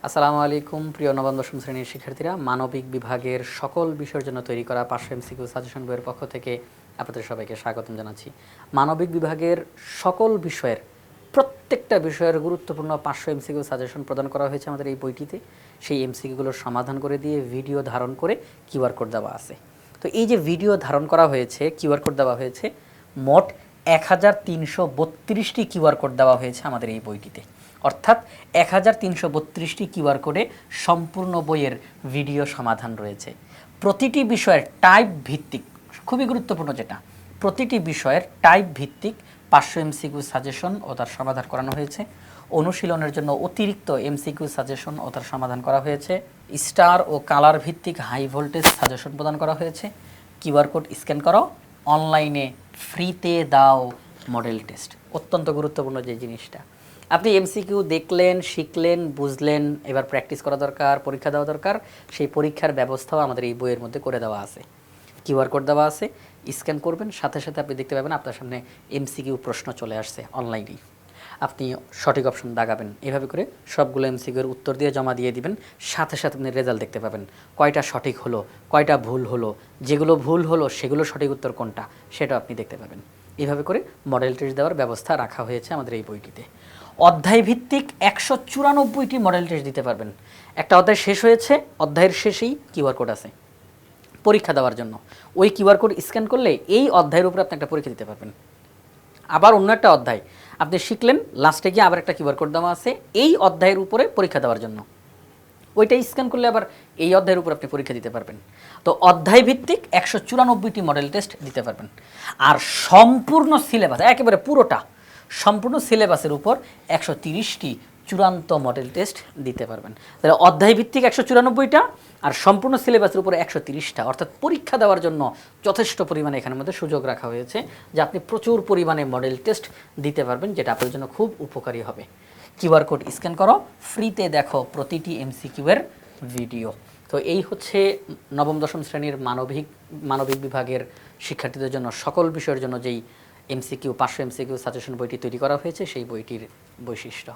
আসসালামু আলাইকুম প্রিয় নবম দশম শ্রেণীর শিক্ষার্থীরা, মানবিক বিভাগের সকল বিষয়ের জন্য তৈরি করা 500 এমসিকিউ সাজেশন বইয়ের পক্ষ থেকে আপনাদের সবাইকে স্বাগতম জানাচ্ছি। মানবিক বিভাগের সকল বিষয়ের প্রত্যেকটা বিষয়ের গুরুত্বপূর্ণ 500 এমসিকিউ সাজেশন প্রদান করা হয়েছে আমাদের এই বইটিতে। সেই এমসিকিউগুলোর সমাধান করে দিয়ে ভিডিও ধারণ করে কিউআর কোড দেওয়া আছে। তো এই যে ভিডিও ধারণ করা হয়েছে, কিউআর কোড দেওয়া হয়েছে, মোট 1332টি কিউআর কোড দেওয়া হয়েছে আমাদের এই বইটিতে। অর্থাৎ 1332টি কিউআর কোডে সম্পূর্ণ বইয়ের ভিডিও সমাধান রয়েছে। প্রতিটি বিষয়ের টাইপ ভিত্তিক, খুবই গুরুত্বপূর্ণ যেটা, প্রতিটি বিষয়ের টাইপ ভিত্তিক 500 এমসিকিউ সাজেশন ও তার সমাধান করানো হয়েছে। অনুশীলনের জন্য অতিরিক্ত এমসিকিউ সাজেশন ও তার সমাধান করা হয়েছে। স্টার ও কালার ভিত্তিক হাই ভোল্টেজ সাজেশন প্রদান করা হয়েছে। কিউআর কোড স্ক্যান করো, অনলাইনে ফ্রিতে দাও মডেল টেস্ট। অত্যন্ত গুরুত্বপূর্ণ যে জিনিসটা, আপনি এমসিকিউ দেখলেন, শিখলেন, বুঝলেন, এবার প্র্যাকটিস করা দরকার, পরীক্ষা দেওয়া দরকার। সেই পরীক্ষার ব্যবস্থাও আমাদের এই বইয়ের মধ্যে করে দেওয়া আছে। কিউআর কোড দেওয়া আছে, স্ক্যান করবেন, সাথে সাথে আপনি দেখতে পাবেন আপনার সামনে এমসিকিউ প্রশ্ন চলে আসছে অনলাইনেই। আপনি সঠিক অপশন দাগাবেন, এভাবে করে সবগুলো এমসিকিউর উত্তর দিয়ে জমা দিয়ে দিবেন। সাথে সাথে আপনি রেজাল্ট দেখতে পাবেন, কয়টা সঠিক হলো, কয়টা ভুল হলো, যেগুলো ভুল হলো সেগুলো সঠিক উত্তর কোনটা সেটা আপনি দেখতে পাবেন। এইভাবে করে মডেল টেস্ট দেওয়ার ব্যবস্থা রাখা হয়েছে আমাদের এই বইটিতে। অধ্যায় ভিত্তিক 194টি মডেল টেস্ট দিতে পারবেন। একটা অধ্যায় শেষ হয়েছে, অধ্যায়ের শেষেই কিউআর কোড আছে পরীক্ষা দেওয়ার জন্য। ওই কিউআর কোড স্ক্যান করলে এই অধ্যায়ের উপরে আপনি একটা পরীক্ষা দিতে পারবেন। আবার অন্য একটা অধ্যায় আপনি শিখলেন, লাস্টে গিয়ে আবার একটা কিউআর কোড দেওয়া আছে এই অধ্যায়ের উপরে পরীক্ষা দেওয়ার জন্য। ওইটা স্ক্যান করলে আবার এই অধ্যায়ের উপর আপনি পরীক্ষা দিতে পারবেন। তো অধ্যায় ভিত্তিক 194টি মডেল টেস্ট দিতে পারবেন। আর সম্পূর্ণ সিলেবাস, একেবারে পুরোটা সম্পূর্ণ সিলেবাসের উপর 130টি চূড়ান্ত মডেল টেস্ট দিতে পারবেন। তাহলে অধ্যায় ভিত্তিক 194টা আর সম্পূর্ণ সিলেবাসের উপরে 130টা, অর্থাৎ পরীক্ষা দেওয়ার জন্য যথেষ্ট পরিমাণে এখানের মধ্যে সুযোগ রাখা হয়েছে যে আপনি প্রচুর পরিমাণে মডেল টেস্ট দিতে পারবেন, যেটা আপনার জন্য খুব উপকারী হবে। কিউআর কোড স্ক্যান করো, ফ্রিতে দেখো প্রতিটি এমসিকিউ এর ভিডিও। তো এই হচ্ছে নবম দশম শ্রেণীর মানবিক বিভাগের শিক্ষার্থীদের জন্য সকল বিষয়ের জন্য যেই এমসিকিউ 500 এমসিকিউ সাজেশন বইটি তৈরি করা হয়েছে সেই বইটির বৈশিষ্ট্য।